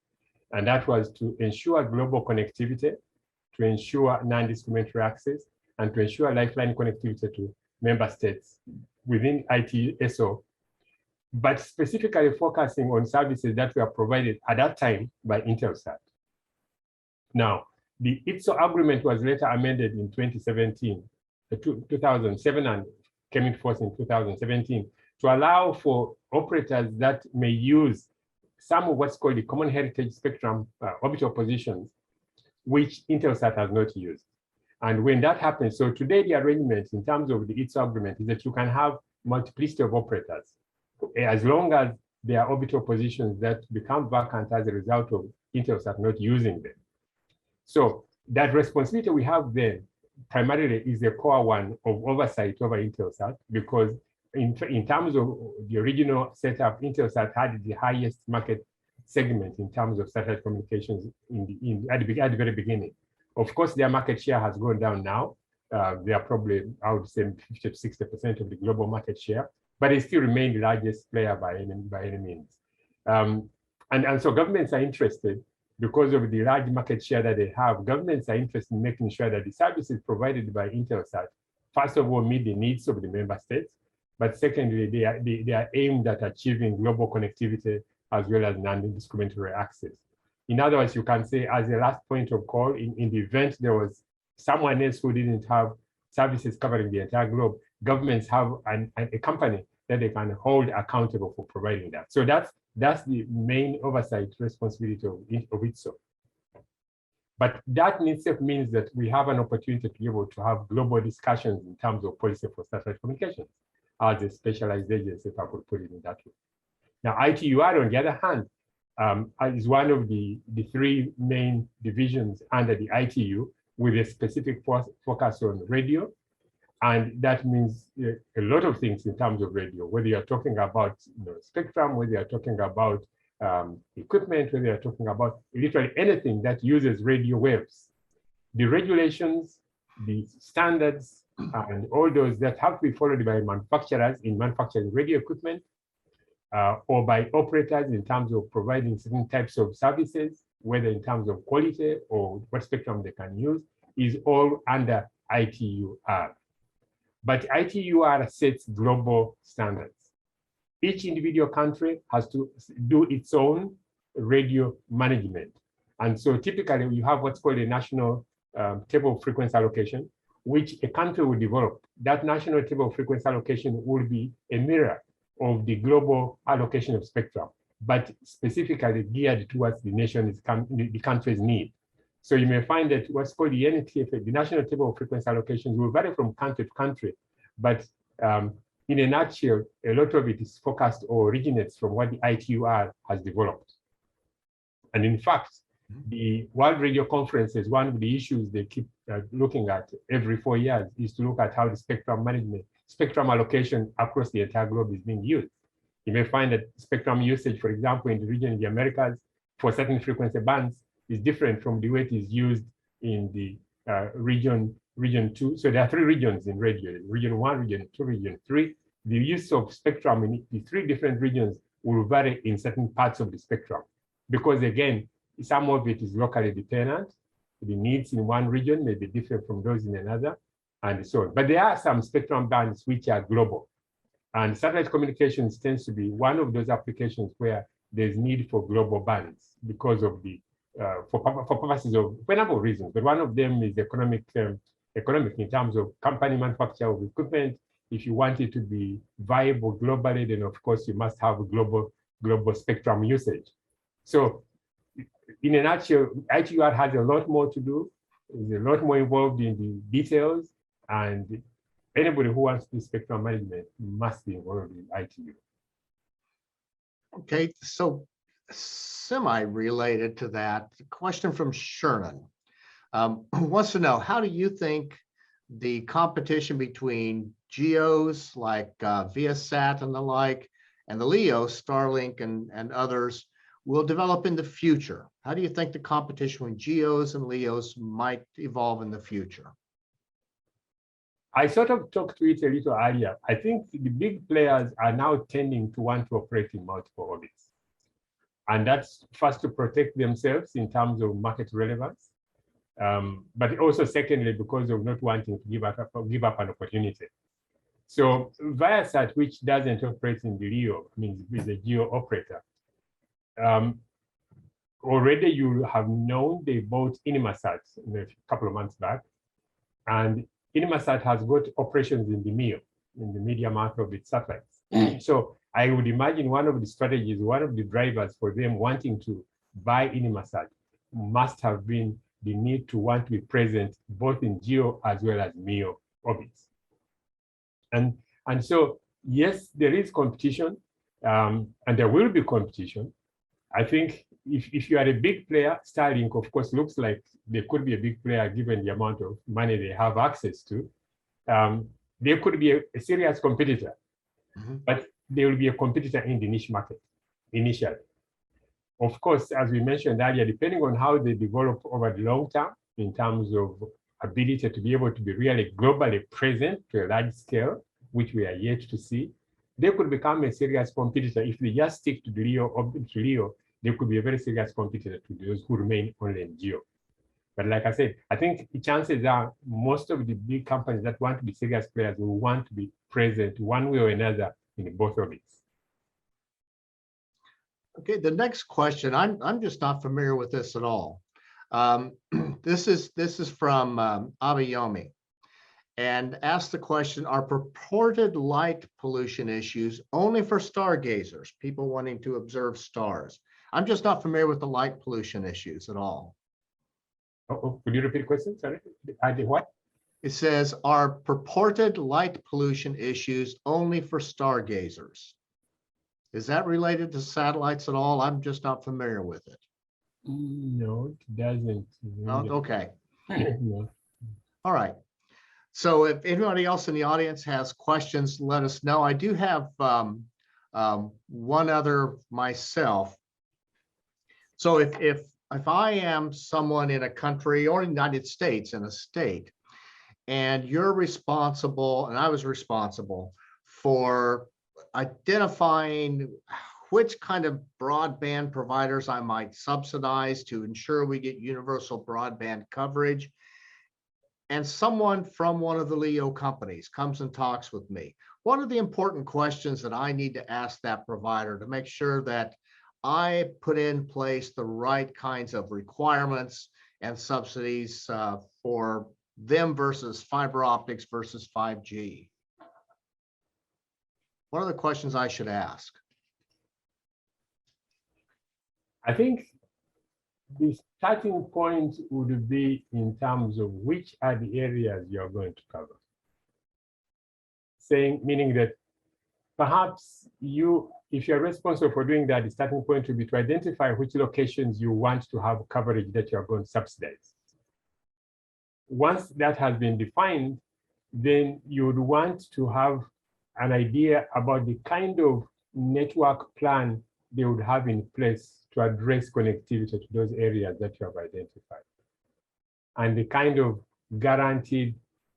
and that was to ensure global connectivity, to ensure non-discriminatory access, and to ensure lifeline connectivity to member states within ITSO, but specifically focusing on services that were provided at that time by Intelsat. Now, the Itso agreement was later amended in 2007, and came into force in 2017 to allow for operators that may use some of what's called the common heritage spectrum orbital positions, which Intelsat has not used. And when that happens, so today the arrangement in terms of the Itso agreement is that you can have multiplicity of operators as long as there are orbital positions that become vacant as a result of Intelsat not using them. So that responsibility we have then primarily is the core one of oversight over Intelsat, because in terms of the original setup, Intelsat had the highest market segment in terms of satellite communications at the very beginning. Of course, their market share has gone down now. They are probably, I would say, 50 to 60% of the global market share, but they still remain the largest player by any means. And so governments are interested, because of the large market share that they have, governments are interested in making sure that the services provided by Intelsat, first of all, meet the needs of the member states, but secondly, they are aimed at achieving global connectivity as well as non-discriminatory access. In other words, you can say, as a last point of call, in the event there was someone else who didn't have services covering the entire globe, governments have a company that they can hold accountable for providing that. So that's the main oversight responsibility of Itso. But that in itself means that we have an opportunity to be able to have global discussions in terms of policy for satellite communications as a specialized agency, if I could put it in that way. Now, ITUR, on the other hand, is one of the three main divisions under the ITU, with a specific focus on radio. And that means a lot of things in terms of radio, whether you're talking about spectrum, whether you're talking about equipment, whether you're talking about literally anything that uses radio waves. The regulations, the standards, and all those that have to be followed by manufacturers in manufacturing radio equipment, or by operators in terms of providing certain types of services, whether in terms of quality or what spectrum they can use, is all under ITUR. But ITUR sets global standards. Each individual country has to do its own radio management. And so typically you have what's called a national table of frequency allocation, which a country will develop. That national table of frequency allocation will be a mirror of the global allocation of spectrum, but specifically geared towards the country's need. So you may find that what's called the NTF, the national table of frequency allocations, will vary from country to country, but in a nutshell, a lot of it is focused or originates from what the ITUR has developed. And in fact, the World Radio Conferences, one of the issues they keep looking at every 4 years is to look at how the spectrum management, spectrum allocation across the entire globe is being used. You may find that spectrum usage, for example, in the region of the Americas for certain frequency bands is different from the way it is used in the region 2. So there are 3 regions in radio: region 1, region 2, region 3. The use of spectrum in the 3 different regions will vary in certain parts of the spectrum, because again, some of it is locally dependent. The needs in one region may be different from those in another, and so on. But there are some spectrum bands which are global. And satellite communications tends to be one of those applications where there's need for global bands because of the, for purposes of a number of reasons. But one of them is economic in terms of company manufacture of equipment. If you want it to be viable globally, then of course you must have global spectrum usage. So in a nutshell, ITUR has a lot more to do, is a lot more involved in the details, and anybody who wants to do spectrum management must be involved in ITU. Okay, so semi-related to that, question from Sherman. Wants to know, how do you think the competition between GEOs like Viasat and the like, and the LEO, Starlink and others, will develop in the future? How do you think the competition between GEOs and LEOs might evolve in the future? I sort of talked to it a little earlier. I think the big players are now tending to want to operate in multiple orbits. And that's first to protect themselves in terms of market relevance, but also secondly, because of not wanting to give up an opportunity. So Viasat, which doesn't operate in the LEO, is a GEO operator. Already you have known they bought Inmarsat a couple of months back, and Inmarsat has got operations in the MEO, in the medium earth orbit satellites. So I would imagine one of the strategies, one of the drivers for them wanting to buy Inmarsat must have been the need to want to be present both in GEO as well as MEO orbits. And so, yes, there is competition, and there will be competition. I think if you are a big player, Starlink, of course, looks like they could be a big player given the amount of money they have access to. They could be a serious competitor, but they will be a competitor in the niche market initially. Of course, as we mentioned earlier, depending on how they develop over the long term in terms of ability to be able to be really globally present to a large scale, which we are yet to see, they could become a serious competitor. If they just stick to the LEO, they could be a very serious competitor to those who remain only in GEO. But like I said, I think the chances are most of the big companies that want to be serious players will want to be present one way or another in both of it. Okay, the next question, I'm just not familiar with this at all. This is from Abayomi, and asks the question, are purported light pollution issues only for stargazers, people wanting to observe stars? I'm just not familiar with the light pollution issues at all. Could you repeat the question? Sorry, I did what? It says, are purported light pollution issues only for stargazers? Is that related to satellites at all? I'm just not familiar with it. No, it doesn't. Oh, okay. No. All right. So if anybody else in the audience has questions, let us know. I do have one other myself. So if I am someone in a country or in the United States in a state, and you're responsible, and I was responsible for identifying which kind of broadband providers I might subsidize to ensure we get universal broadband coverage, and someone from one of the LEO companies comes and talks with me, what are the important questions that I need to ask that provider to make sure that I put in place the right kinds of requirements and subsidies for them versus fiber optics versus 5G? What are the questions I should ask? I think the starting point would be in terms of which are the areas you're going to cover. Meaning that perhaps if you're responsible for doing that, the starting point would be to identify which locations you want to have coverage that you're going to subsidize. Once that has been defined, then you would want to have an idea about the kind of network plan they would have in place to address connectivity to those areas that you have identified, and the kind of guaranteed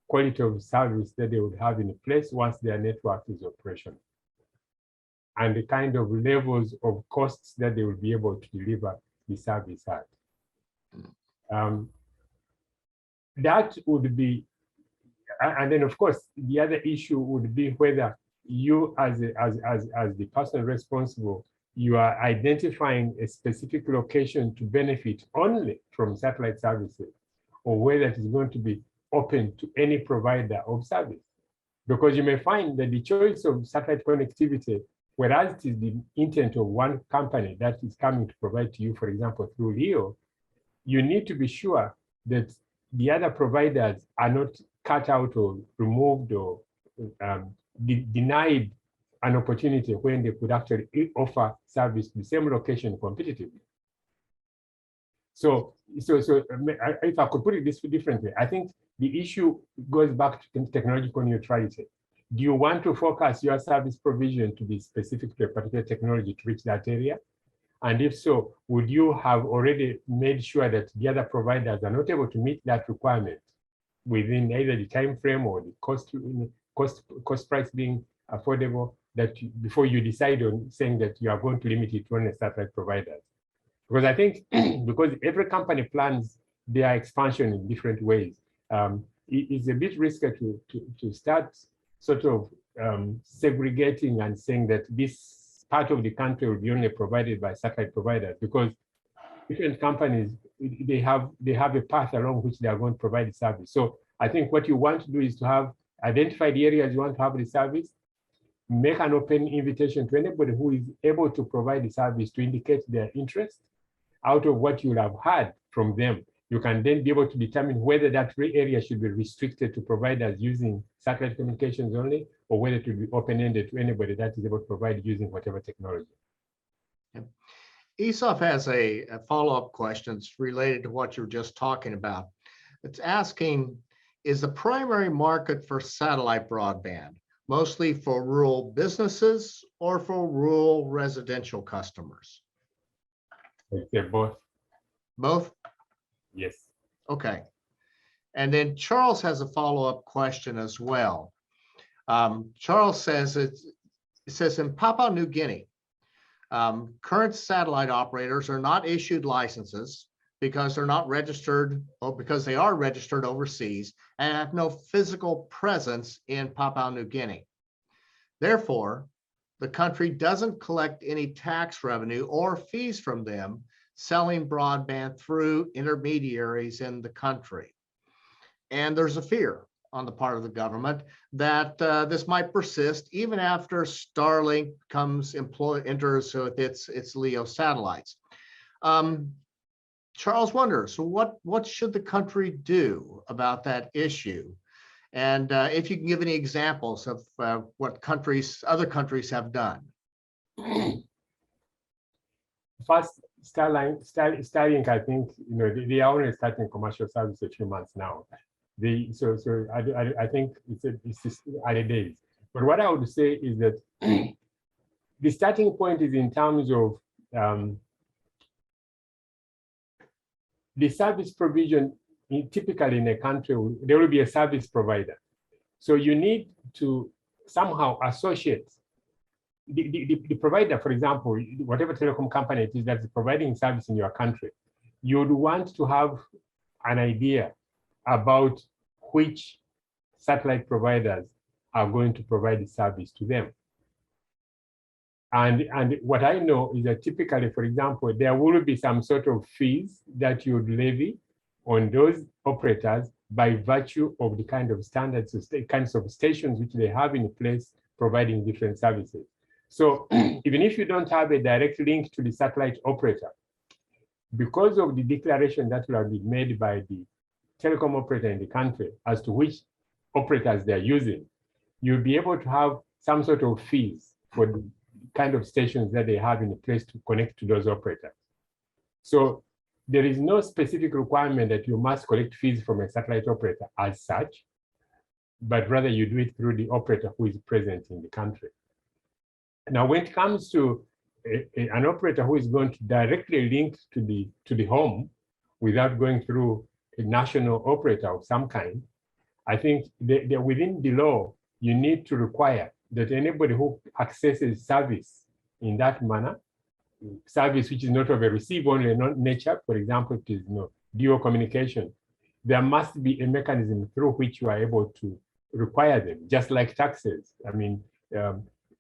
quality of service that they would have in place once their network is operational, and the kind of levels of costs that they will be able to deliver the service at. That would be, and then of course, the other issue would be whether you as the person responsible, you are identifying a specific location to benefit only from satellite services, or whether it is going to be open to any provider of service. Because you may find that the choice of satellite connectivity, whereas it is the intent of one company that is coming to provide to you, for example, through LEO, you need to be sure that the other providers are not cut out or removed or denied an opportunity when they could actually offer service to the same location competitively. So if I could put it this differently, I think the issue goes back to technological neutrality. Do you want to focus your service provision to be specific to a particular technology to reach that area? And if so, would you have already made sure that the other providers are not able to meet that requirement within either the time frame or the cost price being affordable, that before you decide on saying that you are going to limit it to only satellite providers? Because I think because every company plans their expansion in different ways, it's a bit risky to start sort of segregating and saying that this part of the country will be only provided by satellite providers, because different companies, they have a path along which they are going to provide the service. So I think what you want to do is to have identify the areas you want to have the service, make an open invitation to anybody who is able to provide the service to indicate their interest. Out of what you will have heard from them, you can then be able to determine whether that area should be restricted to providers using satellite communications only, or whether it will be open-ended to anybody that is able to provide using whatever technology. ESOF has a follow-up questions related to what you were just talking about. It's asking, is the primary market for satellite broadband mostly for rural businesses or for rural residential customers? They're both. Both? Yes. Okay. And then Charles has a follow-up question as well. Charles says it says in Papua New Guinea, current satellite operators are not issued licenses because they're not registered, or because they are registered overseas and have no physical presence in Papua New Guinea. Therefore, the country doesn't collect any tax revenue or fees from them selling broadband through intermediaries in the country. And there's a fear on the part of the government that this might persist even after Starlink enters with its LEO satellites. Charles wonders, so what should the country do about that issue? And if you can give any examples of what other countries have done. First, Starlink, I think, they are only starting commercial service a few months now. I think it's just early days. But what I would say is that the starting point is in terms of the service provision. Typically in a country, there will be a service provider. So you need to somehow associate the provider, for example, whatever telecom company it is that's providing service in your country. You would want to have an idea about which satellite providers are going to provide the service to them. And what I know is that typically, for example, there will be some sort of fees that you would levy on those operators by virtue of the kind of standards, kinds of stations which they have in place providing different services. So even if you don't have a direct link to the satellite operator, because of the declaration that will have been made by the telecom operator in the country as to which operators they're using, you'll be able to have some sort of fees for the kind of stations that they have in place to connect to those operators. So there is no specific requirement that you must collect fees from a satellite operator as such, but rather you do it through the operator who is present in the country. Now, when it comes to an operator who is going to directly link to the home without going through a national operator of some kind, I think that within the law, you need to require that anybody who accesses service in that manner, service which is not of a receive-only nature, for example, it is dual communication, there must be a mechanism through which you are able to require them, just like taxes. I mean,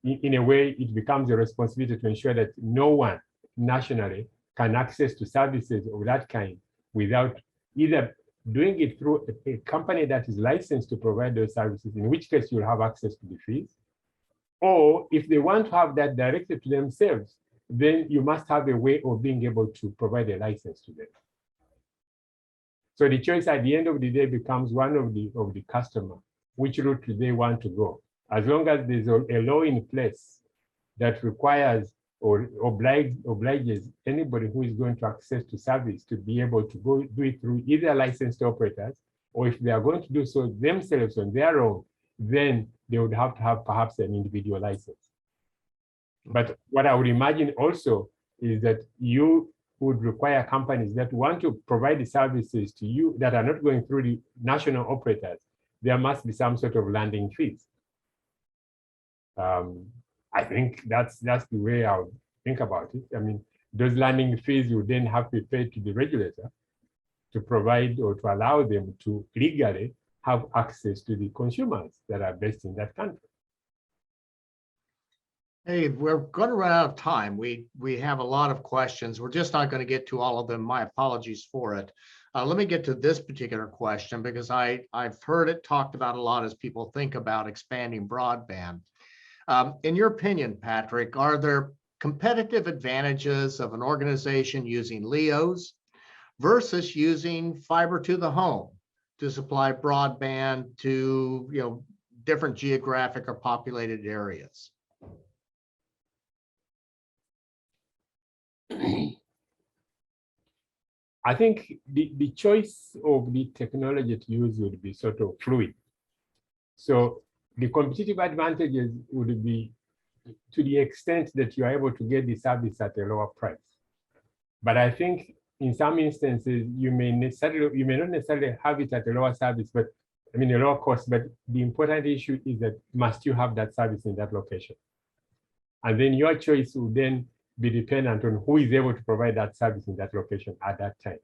in a way, it becomes a responsibility to ensure that no one nationally can access to services of that kind without either doing it through a company that is licensed to provide those services, in which case you'll have access to the fees. Or if they want to have that directed to themselves, then you must have a way of being able to provide a license to them. So the choice at the end of the day becomes one of the customer, which route do they want to go. As long as there's a law in place that requires or obliges anybody who is going to access to service to be able to go do it through either licensed operators, or if they are going to do so themselves on their own, then they would have to have perhaps an individual license. But what I would imagine also is that you would require companies that want to provide the services to you that are not going through the national operators. There must be some sort of landing fees. I think that's the way I would think about it. I mean, those landing fees would then have to be paid to the regulator to provide or to allow them to legally have access to the consumers that are based in that country. Hey, we're going to run out of time. We have a lot of questions. We're just not going to get to all of them. My apologies for it. Let me get to this particular question because I've heard it talked about a lot as people think about expanding broadband. In your opinion, Patrick, are there competitive advantages of an organization using LEOs versus using fiber to the home to supply broadband to different geographic or populated areas? I think the choice of the technology to use would be sort of fluid. So the competitive advantages would be to the extent that you are able to get the service at a lower price. But I think in some instances, you may not necessarily have it at a lower service, but I mean a lower cost, but the important issue is that must you have that service in that location? And then your choice will then be dependent on who is able to provide that service in that location at that time.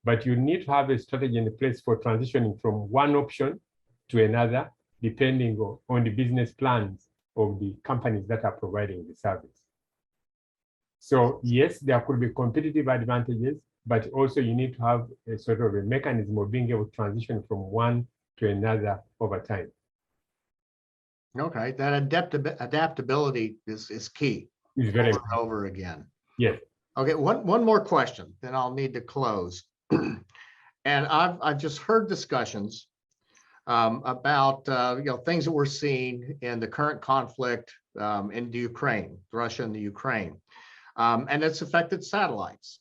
But you need to have a strategy in place for transitioning from one option to another, depending on the business plans of the companies that are providing the service. So yes, there could be competitive advantages, but also you need to have a sort of a mechanism of being able to transition from one to another over time. Okay, that adaptability is key. It's very over and over again. Yes. Okay, one more question, then I'll need to close. And I've just heard discussions about things that we're seeing in the current conflict in the Ukraine, Russia and the Ukraine, and it's affected satellites.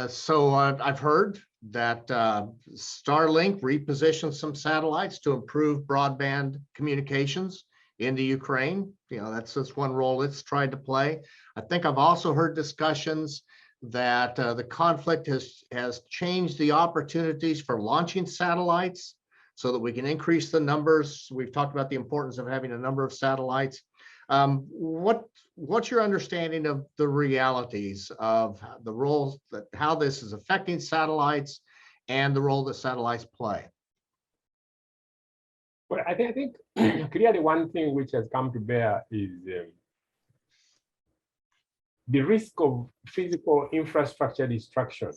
So I've heard that Starlink repositioned some satellites to improve broadband communications in the Ukraine. That's just one role it's tried to play. I think I've also heard discussions that the conflict has changed the opportunities for launching satellites so that we can increase the numbers. We've talked about the importance of having a number of satellites. What's your understanding of the realities of the roles that how this is affecting satellites and the role that satellites play? Well, I think clearly one thing which has come to bear is the risk of physical infrastructure destruction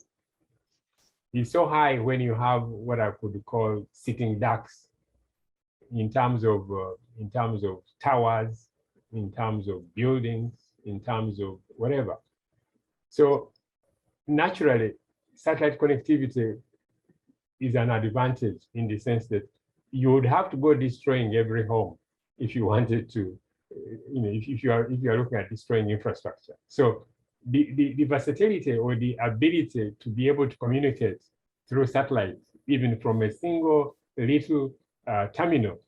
is so high when you have what I could call sitting ducks in terms of towers, in terms of buildings, in terms of whatever. So naturally, satellite connectivity is an advantage in the sense that you would have to go destroying every home if you wanted to, if you are looking at destroying infrastructure. So the versatility or the ability to be able to communicate through satellites, even from a single little terminal,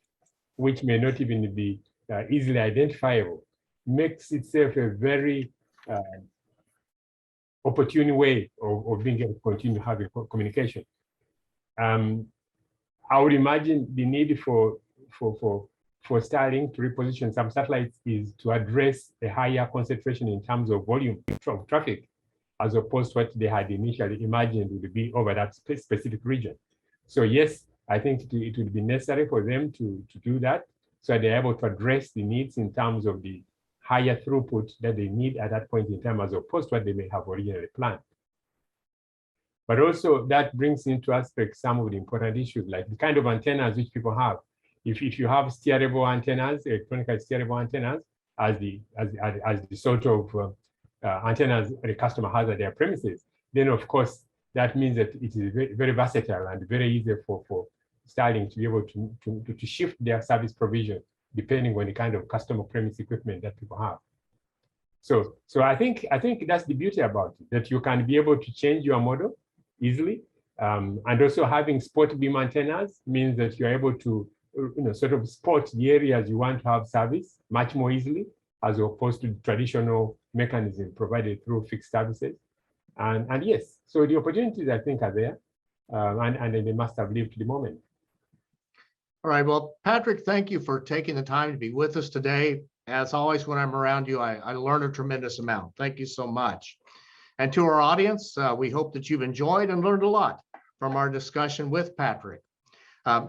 which may not even be easily identifiable, makes itself a very opportune way of being able to continue having communication. I would imagine the need for Starlink to reposition some satellites is to address a higher concentration in terms of volume of traffic, as opposed to what they had initially imagined would be over that specific region. So yes, I think it would be necessary for them to do that, so they're able to address the needs in terms of the higher throughput that they need at that point in time, as opposed to what they may have originally planned. But also that brings into aspect some of the important issues, like the kind of antennas which people have. If you have steerable antennas, electronically steerable antennas, as the sort of antennas the customer has at their premises, then of course that means that it is very, very versatile and very easy for Starlink to be able to shift their service provision depending on the kind of customer premise equipment that people have. So I think that's the beauty about it, that you can be able to change your model easily, and also having spot beam antennas means that you're able to sort of spot the areas you want to have service much more easily, as opposed to the traditional mechanism provided through fixed services. And yes, so the opportunities I think are there, and they must have lived to the moment. All right, well, Patrick, thank you for taking the time to be with us today. As always, when I'm around you, I learn a tremendous amount. Thank you so much. And to our audience, we hope that you've enjoyed and learned a lot from our discussion with Patrick.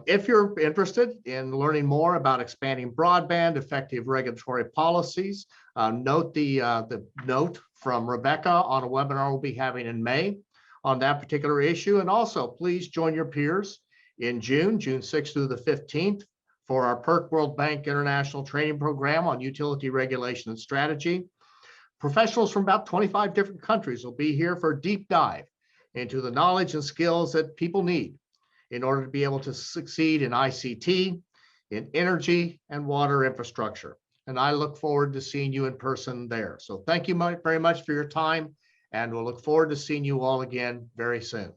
If you're interested in learning more about expanding broadband, effective regulatory policies, note the note from Rebecca on a webinar we'll be having in May on that particular issue. And also, please join your peers in June 6th through the 15th, for our PURC World Bank International Training Program on utility regulation and strategy. Professionals from about 25 different countries will be here for a deep dive into the knowledge and skills that people need in order to be able to succeed in ICT, in energy and water infrastructure. And I look forward to seeing you in person there. So thank you very much for your time and we'll look forward to seeing you all again very soon.